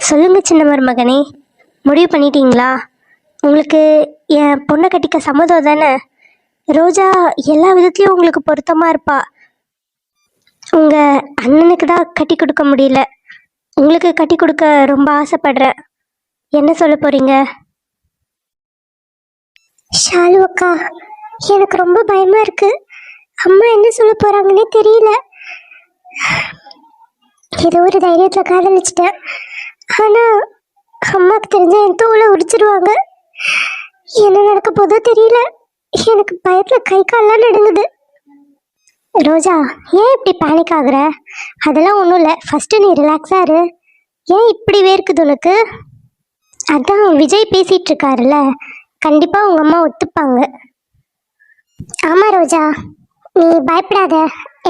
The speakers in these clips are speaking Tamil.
சொல்லுங்க சின்ன மருமகனே, முடிவு பண்ணிட்டீங்களா? உங்களுக்கு என் பொண்ணை கட்டிக்க சம்மதம் தானே? ரோஜா எல்லா விதத்துலையும் உங்களுக்கு பொருத்தமாக இருப்பா. உங்கள் அண்ணனுக்கு தான் கட்டி கொடுக்க முடியல, உங்களுக்கு கட்டி கொடுக்க ரொம்ப ஆசைப்படுறேன். என்ன சொல்ல போகிறீங்க? ஷாலு அக்கா, எனக்கு ரொம்ப பயமாக இருக்கு. அம்மா என்ன சொல்ல போகிறாங்கன்னே தெரியல. ஏதோ ஒரு தைரியத்தில் காதலிச்சிட்டேன். ஆனால் அம்மாவுக்கு தெரிஞ்ச என் தோலை உரிச்சிருவாங்க. என்ன நடக்க போதோ தெரியல. எனக்கு பயத்தில் கை கால்லாம் நடுங்குது. ரோஜா, ஏன் இப்படி பேனிக் ஆகுற? அதெல்லாம் ஒன்றும் இல்லை. ஃபஸ்ட்டு நீ ரிலாக்ஸாக இரு. ஏன் இப்படி வேர்க்குது உனக்கு? அதான் விஜய் பேசிகிட்டு இருக்காருல்ல, கண்டிப்பாக உங்கள் அம்மா ஒத்துப்பாங்க. ஆமாம் ரோஜா, நீ பயப்படாத,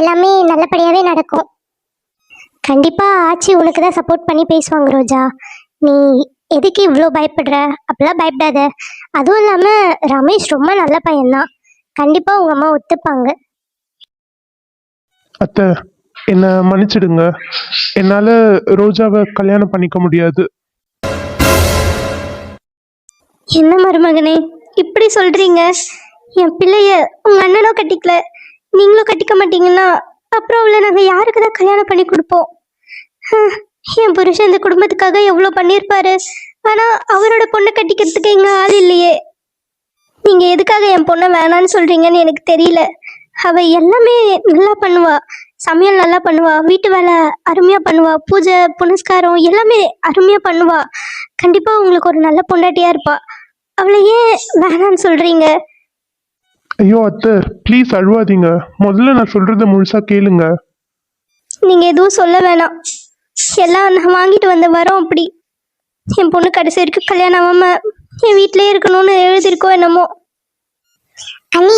எல்லாமே நல்லபடியாகவே நடக்கும். கண்டிப்பாக ஆச்சி உனக்கு தான் சப்போர்ட் பண்ணி பேசுவாங்க ரோஜா. நீ எதுக்கு இவ்வளோ பயப்படுற? அப்படிலாம் பயப்படாத. அதுவும் இல்லாமல் ரமேஷ் ரொம்ப நல்ல பையன்தான். கண்டிப்பாக உங்கள் அம்மா ஒத்துப்பாங்க. அத்தை, என்னை மன்னிச்சிடுங்க. என்னால் ரோஜாவை கல்யாணம் பண்ணிக்க முடியாது. என்ன மருமகனே இப்படி சொல்கிறீங்க? என் பிள்ளைய உங்கள் அண்ணனோ கட்டிக்கல, நீங்களும் கட்டிக்க மாட்டீங்கன்னா அப்புறம் அவளை நாங்கள் யாருக்கு தான் கல்யாணம் பண்ணி கொடுப்போம்? என் புருஷன் இந்த குடும்பத்துக்காக எவ்வளோ பண்ணியிருப்பாரு. ஆனால் அவரோட பொண்ணை கட்டிக்கிறதுக்கு எங்கள் ஆள் இல்லையே. நீங்கள் எதுக்காக என் பொண்ணை வேணான்னு சொல்கிறீங்கன்னு எனக்கு தெரியல. அவள் எல்லாமே நல்லா பண்ணுவா, சமையல் நல்லா பண்ணுவா, வீட்டு வேலை அருமையாக பண்ணுவா, பூஜை புனஸ்காரம் எல்லாமே அருமையாக பண்ணுவா. கண்டிப்பாக உங்களுக்கு ஒரு நல்ல பொண்டாட்டியாக இருப்பா. அவளை ஏன் வேணான்னு சொல்கிறீங்க? ஐயோ அத்தை, ப்ளீஸ் அழுவாதீங்க. முதல்ல நான் சொல்கிறத முழுசாக கேளுங்க. நீங்கள் எதுவும் சொல்ல வேணாம். எல்லாம் நான் வாங்கிட்டு வந்த வரோம். அப்படி என் பொண்ணு கடைசி வரைக்கும் கல்யாணம் ஆகாமல் என் வீட்டிலே இருக்கணும்னு எழுதியிருக்கோ என்னமோ. அண்ணி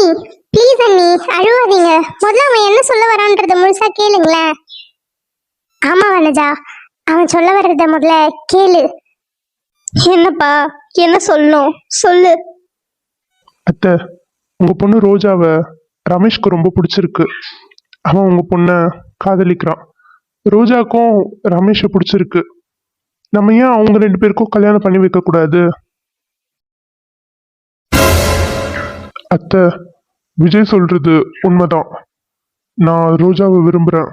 ப்ளீஸ் அண்ணி அழுவாதீங்க. முதல்ல அவன் என்ன சொல்ல வரான்றத முழுசா கேளுங்களேன். ஆமா வனஜா, அவன் சொல்ல வர்றத முதல்ல கேளு. என்னப்பா, என்ன சொல்லணும் சொல்லு. அத்தை, உங்கள் பொண்ணு ரோஜாவை ரமேஷ்க்கு ரொம்ப பிடிச்சிருக்கு. அவன் உங்கள் பொண்ணை காதலிக்கிறான். ரோஜாக்கும் ரமேஷை பிடிச்சிருக்கு. நம்ம ஏன் அவங்க 2 பேருக்கும் கல்யாணம் பண்ணி வைக்கக்கூடாது? அத்தை, விஜய் சொல்றது உண்மைதான். நான் ரோஜாவை விரும்புகிறேன்.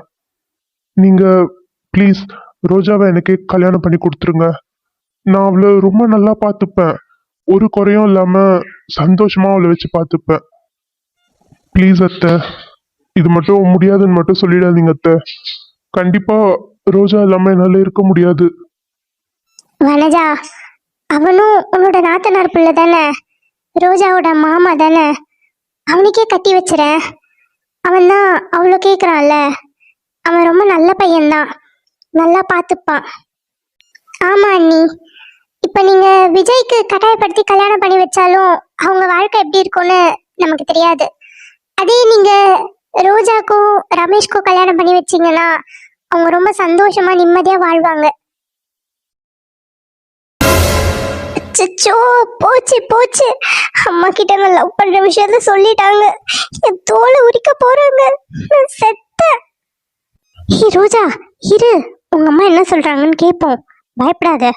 நீங்கள் ப்ளீஸ் ரோஜாவை எனக்கே கல்யாணம் பண்ணி கொடுத்துருங்க. நான் அவளை ரொம்ப நல்லா பார்த்துப்பேன். ஒரு குறையும் இல்லாமல் சந்தோஷமாக அவளை வச்சு பார்த்துப்பேன். ப்ளீஸ் அத்தை, இது மட்டும் முடியாதுன்னு மட்டும் சொல்லிடாதீங்க அத்தை. கண்டிப்பாக ரோஜா இல்லாமல் என்னால் இருக்க முடியாது. வனஜா, அவனும் உன்னோட நாத்தனார் பிள்ளை தானே, ரோஜாவோட மாமா தானே, அவனுக்கே கட்டி வச்சுறேன். அவன் தான் அவ்வளோ கேட்குறான்ல. அவன் ரொம்ப நல்ல பையன்தான், நல்லா பார்த்துப்பான். ஆமா அண்ணி, இப்போ நீங்கள் விஜய்க்கு கட்டாயப்படுத்தி கல்யாணம் பண்ணி வச்சாலும் அவங்க வாழ்க்கை எப்படி இருக்கும்னு நமக்கு தெரியாது. அதே நீங்கள் ரோஜாக்கும் ரமேஷ்க்கும் கல்யாணம் பண்ணி வச்சிங்கன்னா அவங்க ரொம்ப சந்தோஷமா நிம்மதியாக வாழ்வாங்க. அச்சோ, போச்சு போச்சு, அம்மா கிட்ட நான் லவ் பண்ற விஷயத்த சொல்லிட்டாங்க. என் தோலை உரிக்க போறாங்க. நான் செத்தேன். ஏய் ரோஜா, இரு, உங்க அம்மா என்ன சொல்றாங்கன்னு கேட்போம். பயப்படாத.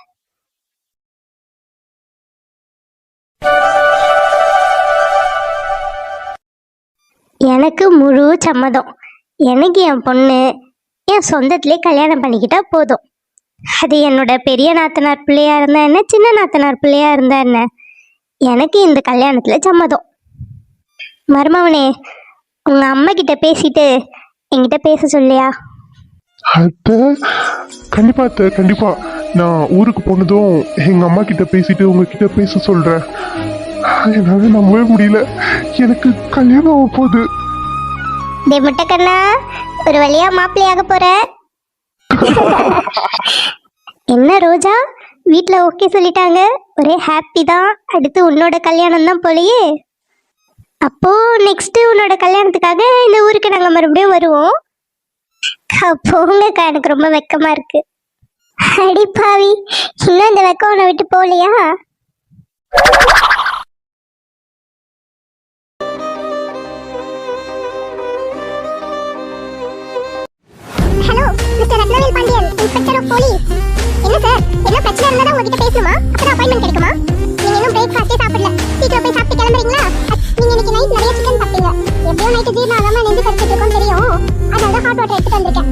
எனக்கு முழு சம்மதம். எனக்கு என் பொண்ணு என் சொந்தத்திலே கல்யாணம் பண்ணிக்கிட்டா போதும். அது என்னோட பெரிய நாத்தனார் பிள்ளையா இருந்தா என்ன, சின்ன நாத்தனார் பிள்ளையா இருந்தா என்ன, எனக்கு இந்த கல்யாணத்துல சம்மதம். மருமவனே, உங்க அம்மா கிட்ட பேசிட்டு என்கிட்ட பேச சொல்லியா? அத்தை, கண்டிப்பா அத்தை, கண்டிப்பா. நான் ஊருக்கு போனதும் எங்க அம்மா கிட்ட பேசிட்டு உங்ககிட்ட பேச சொல்றேன். என்னால நம்பவே முடியல, எனக்கு கல்யாணம் ஆக போகுது. டே முட்டைக்கண்ணா, ஒரு வழியா மாப்பிள்ளையாக போற. என்ன ரோஜா, வீட்ல ஓகே சொல்லிட்டாங்க, ஒரே ஹாப்பி தான். அடுத்து உன்னோட கல்யாணம் தான் போலயே. அப்போ நெக்ஸ்ட் உன்னோட கல்யாணத்துக்காக இந்த ஊருக்கு நாங்க மறுபடியும் வருவோம். போங்கக்கா, எனக்கு ரொம்ப வெக்கமா இருக்கு. அடி பாவி, இன்னும் இந்த வெக்கம் உன்னை விட்டு போகலையா? Hello, Mr. Ratnavil Pandian, Inspector of Police. என்ன சார் என்ன பிரச்சனை இருந்தா உங்ககிட்ட பேசணுமா அப்புறம் அப்பாயின்மெண்ட் கிடைக்குமா நீங்க இன்னும் பிரேக்ஃபாஸ்டே சாப்பிடல சீக்கிரம் போய் சாப்பிட்டு கிளம்புறீங்களா நீங்க இன்னைக்கு நைட் நிறைய சிக்கன் சாப்பிட்டீங்க எப்படியோ நைட் ஜீரணம் ஆகாம நெஞ்சு கடிச்சிட்டு இருக்கோம் தெரியும் அதனால தான் ஹாட் வாட்டர் எடுத்துட்டு வந்திருக்கேன்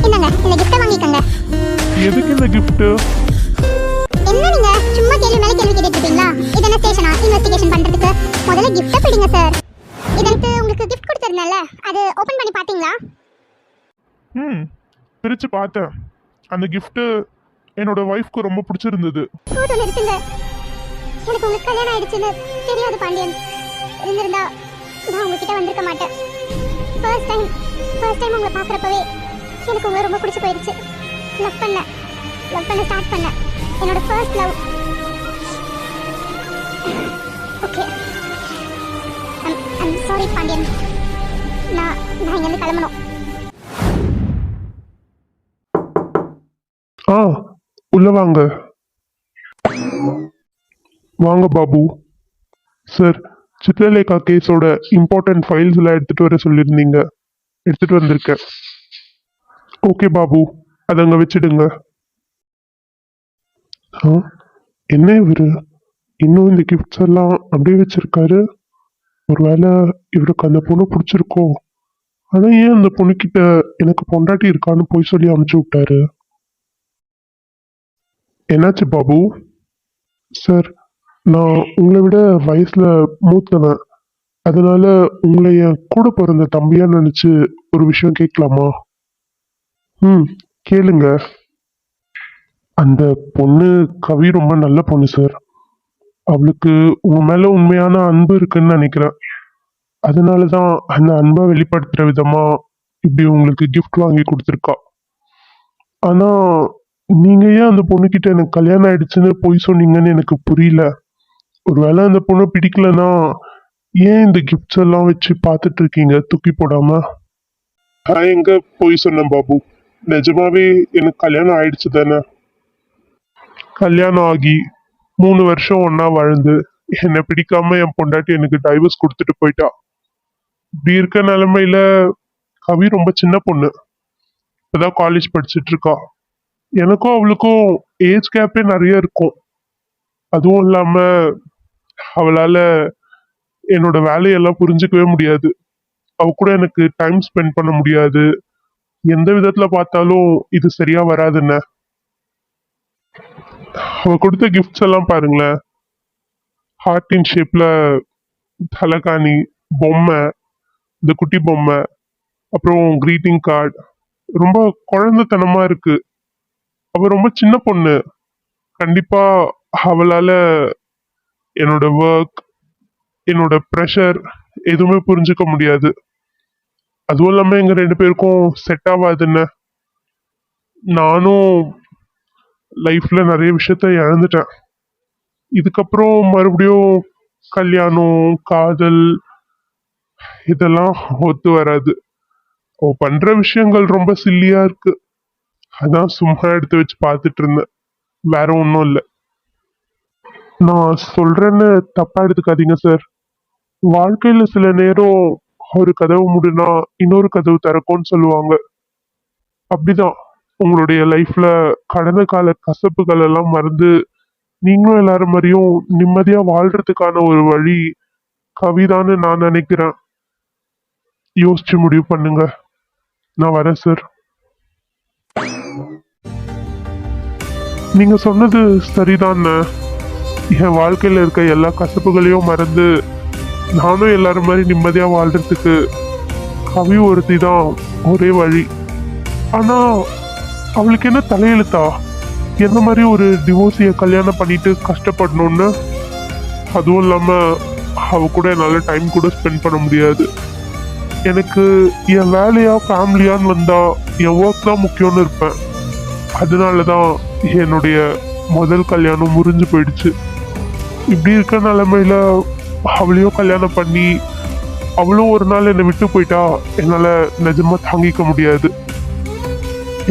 என்னங்க இந்த கிஃப்ட்டை வாங்கிக்கோங்க எதுக்கு இந்த gift? என்ன நீங்க சும்மா கேள்வி மேல கேள்வி கேட்டுட்டு இருக்கீங்களா இது என்ன ஸ்டேஷனா இன்வெஸ்டிகேஷன் பண்றதுக்கு முதல்ல கிஃப்ட்டை பிடிங்க சார் இதற்கு உங்களுக்கு கிஃப்ட் கொடுத்திருந்தேன்ல அது ஓபன் பண்ணி பாத்தீங்களா பிரிச்சு பார்த்தேன். அந்த gift என்னோட ஒய்ஃப்க்கு ரொம்ப பிடிச்சிருந்தது. போதும் நிறுத்துங்க எனக்கு உங்களுக்கு கல்யாணம் ஆயிடுச்சுன்னு தெரியாது பாண்டியன் இருந்திருந்தா நான் உங்ககிட்ட வந்திருக்க மாட்டேன் ஃபர்ஸ்ட் டைம் உங்களை பார்க்குறப்பவே எனக்கு உங்களை ரொம்ப பிடிச்சி போயிடுச்சு லவ் பண்ண ஸ்டார்ட் பண்ணேன் என்னோட first love okay I'm sorry Pandian நான் இங்கேருந்து கிளம்பணும் உள்ள வாங்க வாங்க பாபு. சார், சித்ரலேகா கேஸோட இம்பார்ட்டன்ட் ஃபைல்ஸ் எல்லாம் எடுத்துட்டு வர சொல்லியிருந்தீங்க, எடுத்துட்டு வந்திருக்கேன். ஓகே பாபு, அதை அங்க வச்சிடுங்க. என்ன இவரு இன்னும் இந்த கிஃப்ட்ஸ் எல்லாம் அப்படியே வச்சிருக்காரு? ஒருவேளை இவருக்கு அந்த பொண்ணு பிடிச்சிருக்கோ? ஆனா ஏன் அந்த பொண்ணுகிட்ட எனக்கு பொண்டாட்டி இருக்கான்னு போய் சொல்லி அனுப்பிச்சு விட்டாரு? என்னாச்சு பாபு? சார், நான் உங்களை விட வயசுல மூத்தவன், அதனால உங்களை என் கூட பிறந்த தம்பியா நினைச்சு ஒரு விஷயம் கேட்கலாமா? கேளுங்க. அந்த பொண்ணு கவி ரொம்ப நல்ல பொண்ணு சார். அவளுக்கு உங்க மேல உண்மையான அன்பு இருக்குன்னு நினைக்கிறேன். அதனாலதான் அந்த அன்பை வெளிப்படுத்துற விதமா இப்படி உங்களுக்கு gift வாங்கி கொடுத்துருக்கா. ஆனா நீங்க ஏன் அந்த பொண்ணுகிட்ட எனக்கு கல்யாணம் ஆயிடுச்சுன்னு போய் சொன்னீங்கன்னு எனக்கு புரியல. ஒருவேளை அந்த பொண்ணு பிடிக்கலன்னா ஏன் இந்த கிஃப்ட்ஸ் எல்லாம் வச்சு பார்த்துட்டு இருக்கீங்க தூக்கி போடாம? நான் எங்க போய் சொன்னேன் பாபு, நிஜமாவே எனக்கு கல்யாணம் ஆயிடுச்சு தானே. கல்யாணம் ஆகி 3 வருஷம் ஒன்னா வாழ்ந்து என்னை பிடிக்காம என் பொண்டாட்டி எனக்கு டைவர்ஸ் கொடுத்துட்டு போயிட்டா. இப்படி இருக்க நிலைமையில கவி ரொம்ப சின்ன பொண்ணு, இப்பதான் காலேஜ் படிச்சுட்டு இருக்கா. எனக்கும் அவளுக்கும் ஏஜ் கேப்பே நிறைய இருக்கும். அதுவும் இல்லாம அவளால என்னோட வேலையெல்லாம் புரிஞ்சுக்கவே முடியாது. அவ கூட எனக்கு டைம் ஸ்பெண்ட் பண்ண முடியாது. எந்த விதத்துல பார்த்தாலும் இது சரியா வராதுன்னு. அவ கொடுத்த கிஃப்ட்ஸ் எல்லாம் பாருங்களேன். ஹார்ட்டின் ஷேப்ல தலகாணி, பொம்மை, இந்த குட்டி பொம்மை, அப்புறம் கிரீட்டிங் கார்டு. ரொம்ப குழந்தைத்தனமா இருக்கு. அவ ரொம்ப சின்ன பொண்ணு. கண்டிப்பா அவளால என்னோட ஒர்க், என்னோட ப்ரெஷர் எதுவுமே புரிஞ்சுக்க முடியாது. அதுவும் இல்லாம எங்க 2 பேருக்கும் செட் ஆகாதுன்னு. நானும் லைஃப்ல நிறைய விஷயத்த இழந்துட்டேன். இதுக்கப்புறம் மறுபடியும் கல்யாணம், காதல் இதெல்லாம் ஒத்து வராது. அவ பண்ற விஷயங்கள் ரொம்ப சில்லியா இருக்கு. அதான் சும்மா எடுத்து வச்சு பார்த்துட்டு இருந்தேன், வேற ஒன்றும் இல்லை. நான் சொல்றேன்னு தப்பா எடுத்துக்காதீங்க சார். வாழ்க்கையில சில நேரம் ஒரு கதவு மூடுனா இன்னொரு கதவு திறக்கும்னு சொல்லுவாங்க. அப்படிதான் உங்களுடைய லைஃப்ல கடந்த கால கசப்புகள் எல்லாம் மறந்து நீங்களும் எல்லாரும் மாதிரியும் நிம்மதியா வாழ்றதுக்கான ஒரு வழி கவிதான்னு நான் நினைக்கிறேன். யோசிச்சு முடிவு பண்ணுங்க. நான் வரேன் சார். நீங்க சொன்னது சரிதான். என் வாழ்க்கையில இருக்க எல்லா கசப்புகளையும் மறந்து நானும் எல்லாரும் மாதிரி நிம்மதியா வாழ்றதுக்கு கவி ஒருத்தி தான் ஒரே வழி. ஆனா அவளுக்கு என்ன தலையெழுத்தா எந்த மாதிரி ஒரு டிவோர்ஸிய கல்யாணம் பண்ணிட்டு கஷ்டப்படணும்னு? அதுவும் இல்லாம அவ கூட என்னால டைம் கூட ஸ்பெண்ட் பண்ண முடியாது. எனக்கு என் வேலையா ஃபேமிலியான்னு வந்தா என் ஒர்க் தான் முக்கியம்னு இருப்பேன். அதனாலதான் என்னுடைய முதல் கல்யாணம் முறிஞ்சு போயிடுச்சு. இப்படி இருக்க நிலைமையில அவளையும் கல்யாணம் பண்ணி அவளும் ஒரு நாள் என்னை விட்டு போயிட்டா என்னால நிஜமா தாங்கிக்க முடியாது.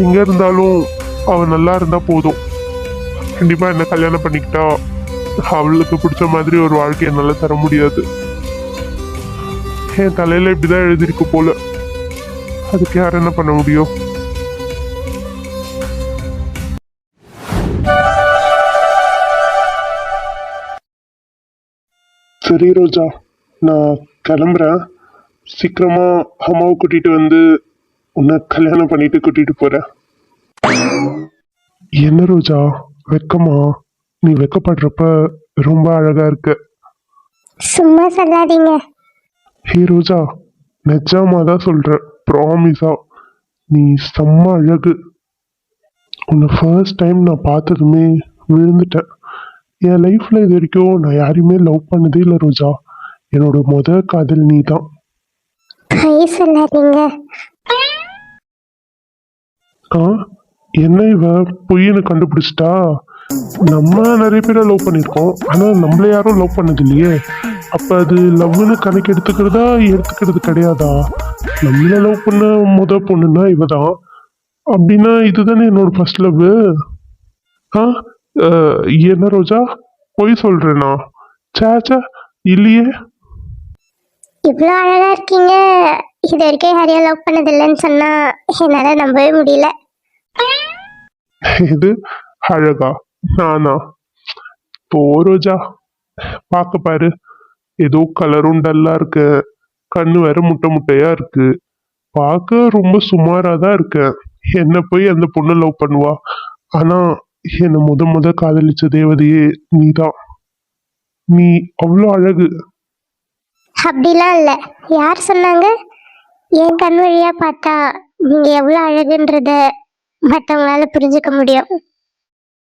எங்க இருந்தாலும் அவ நல்லா இருந்தா போதும். கண்டிப்பா என்ன கல்யாணம் பண்ணிக்கிட்டா அவளுக்கு பிடிச்ச மாதிரி ஒரு வாழ்க்கை என்னால தர முடியாது. என் தலையில இப்படிதான் எழுதிருக்கு போல. அதுக்கு யார் என்ன பண்ண முடியும்? சரி ரோஜா, நான் கிளம்புறேன். சீக்கிரமா அம்மாவை கூட்டிட்டு வந்து உன்னை கல்யாணம் பண்ணிட்டு கூட்டிட்டு போறேன். என்ன ரோஜா, வெக்கமா? நீ வெக்கப்படுறப்ப ரொம்ப அழகா இருக்க. சும்மா சொல்லாதீங்க. ஹே ரோஜா, நிஜமா தான் சொல்றேன், ப்ராமிஸா. நீ செம்ம அழகு. உன்னை ஃபர்ஸ்ட் டைம் நான் பார்த்ததுமே விழுந்துட்டேன். என் லைஃப்ல இது வரைக்கும் நான் யாரையுமே லவ் பண்ணதே இல்லை ரோஜா. என்னோட காதல் நீ தான். பொய் சொல்லாதீங்க. ஆ, என்ன இவ பொய்யன்னு கண்டுபிடிச்சிட்டா? நம்ம நிறைய பேரை லவ் பண்ணியிருக்கோம், ஆனா நம்மள யாரும் லவ் பண்ணது இல்லையே. அப்ப அது லவ்னு கணக்கு எடுத்துக்கிறது கிடையாதா? நம்மள லவ் பண்ண பொண்ணுன்னா இவதான். அப்படின்னா இதுதானே என்னோட ஃபர்ஸ்ட் லவ். ஆ, என்ன ரோஜா, பொய் சொல்றேனா? சேச்சா, இல்லையே. இவ்வளோ அழகா இருக்கீங்க, இது வரைக்கும் யாரையும் லவ் பண்ணதில்லைன்னு சொன்னா என்னால நம்பவே முடியல. இது அழகா? நானா? போ ரோஜா, பார்க்க பாரு, ஏதோ கலரும் டல்லா இருக்கு, கண்ணு வேற முட்டையா இருக்கு, பார்க்க ரொம்ப சுமாரா தான் இருக்கேன். என்ன போய் அந்த பொண்ணு லவ் பண்ணுவா? ஆனா என்னை முத காதலிச்ச தேவதையே நீதான். நீ அவ்வளோ அழகு. அப்படிலாம் இல்லை. யார் சொன்னாங்க? என் கண் வழியா பார்த்தா நீங்க எவ்வளோ அழகுன்றத மற்றவங்களால புரிஞ்சுக்க முடியும்.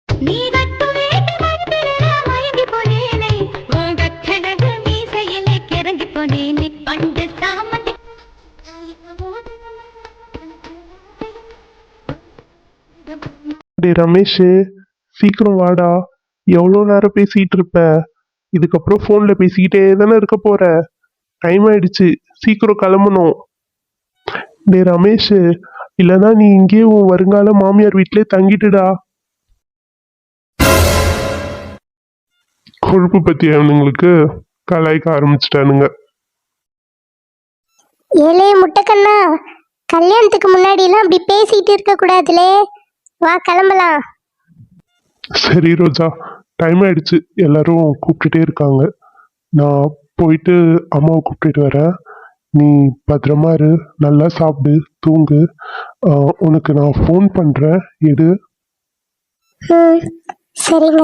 நீ கட்டு வேட்டு கட்டில மயங்கி போனேனே உங்க கனவு மீசையிலே கிறங்கி போனேனே பண்டு சாமந்தி டே ரமேஷ், சீக்கிரம் வாடா. எவ்வளோ நேரம் பேசிட்டு இருப்ப? இதுக்கப்புறம் ஃபோன்ல பேசிக்கிட்டே தானே இருக்க போற. டைம் ஆயிடுச்சு, சீக்கிரம் கிளம்பணும். டே ரமேஷ், இல்லைன்னா நீ இங்கேயே உன் வருங்கால மாமியார் வீட்டிலே தங்கிட்டுடா. கொழுப்பு பத்தி அவனுங்களுக்கு கலாய்க்க ஆரம்பிச்சிட்டானுங்க. ஏலே முட்டைக்கண்ணா, கல்யாணத்துக்கு முன்னாடிலாம் அப்படி பேசிட்டு இருக்க கூடாதுலே. வா கிளம்பலாம். சரி ரோஜா, டைம் ஆயிடுச்சு, எல்லாரும் கூப்பிட்டுட்டே இருக்காங்க. நான் போயிட்டு அம்மாவை கூப்பிட்டுட்டு வரேன். நீ பத்திரமா இரு, நல்லா சாப்பிடு, தூங்கு. உனக்கு நான் ஃபோன் பண்றேன், எடு. ம், சரிங்க.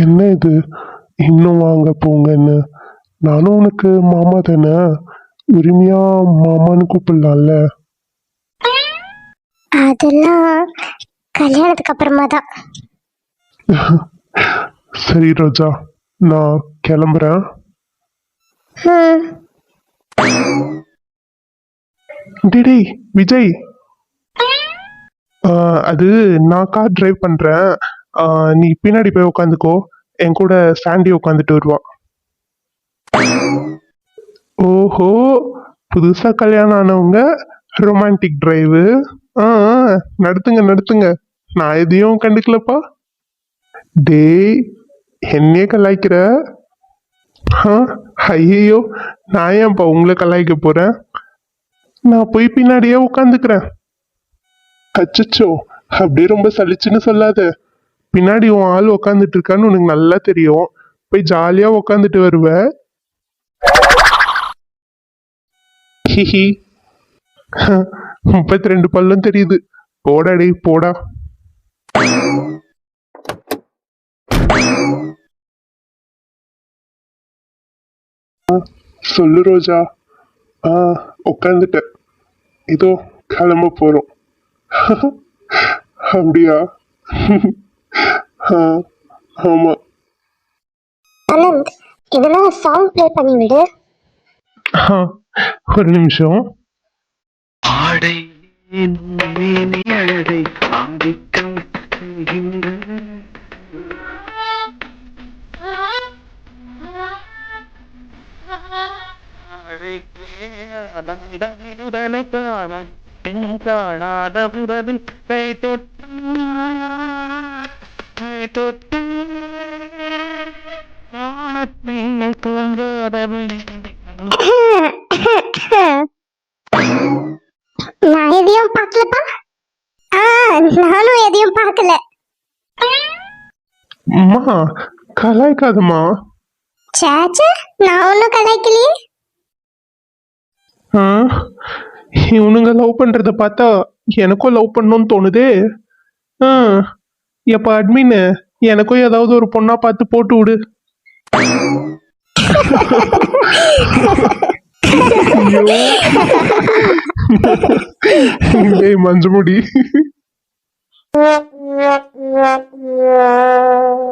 என்ன இது, இன்னும் வாங்க போங்கன்னு? நானும் உனக்கு மாமா தானே, உரிமையா மாமான்னு கூப்பிடலாம்ல. அதெல்லாம் கல்யாணத்துக்கு அப்புறமா தான். சரி ரோஜா, நான் கிளம்புறேன். ம், டேய் விஜய், அது நான் கார் டிரைவ் பண்றேன். நீ பின்னாடி போய் உட்காந்துக்கோ, என் கூட சாண்டி உட்காந்துட்டு வருவா. ஓஹோ, புதுசா கல்யாணம் ஆனவங்க ரொமான்டிக் டிரைவு. நடத்துங்க, நான் எதையும் கண்டுக்கலப்பா. டேய், என்னையே கலாய்க்கிற? ஐயோ, நான் ஏன்ப்பா உங்களை கலாய்க்க போறேன்? நான் போய் பின்னாடியே உட்காந்துக்கிறேன். அச்சச்சோ, அப்படியே ரொம்ப சலிச்சுன்னு சொல்லாத. பின்னாடி உன் ஆள் உட்காந்துட்டு இருக்கான்னு உனக்கு நல்லா தெரியும், போய் ஜாலியா உட்காந்துட்டு வருவ. ஹிஹி, 32 பல்லும் தெரியுது. போடா டேய், போடா. சொல்லு ரோஜா. உட்காந்துட்டேன், இதோ கிளம்ப போறோம். அப்படியா? ஆமா. ஆனந்த், இதெல்லாம் சாங் ப்ளே பண்ணி விடு. ஒரு நிமிஷம். ஆடை மேனி அழகை ஆதிக்கம் செய்கின்ற காணாத புறவில் கை தொட்டு நான் எதையும் பார்க்கலப்பா. நானும் எதையும் பார்க்கல. அம்மா, கலாய்க்காதம்மா. சேச்சே நான் ஒன்றும் கலாய்க்கலையே. ஆ இவனுங்க லவ் பண்றத பார்த்தா எனக்கும் லவ் பண்ணணும்னு தோணுதே. ஆ எப்ப அட்மின் எனக்கும் ஏதாவது ஒரு பொண்ணா பார்த்து போட்டு விடு. ஐயோ. டேய் மஞ்சமுடி.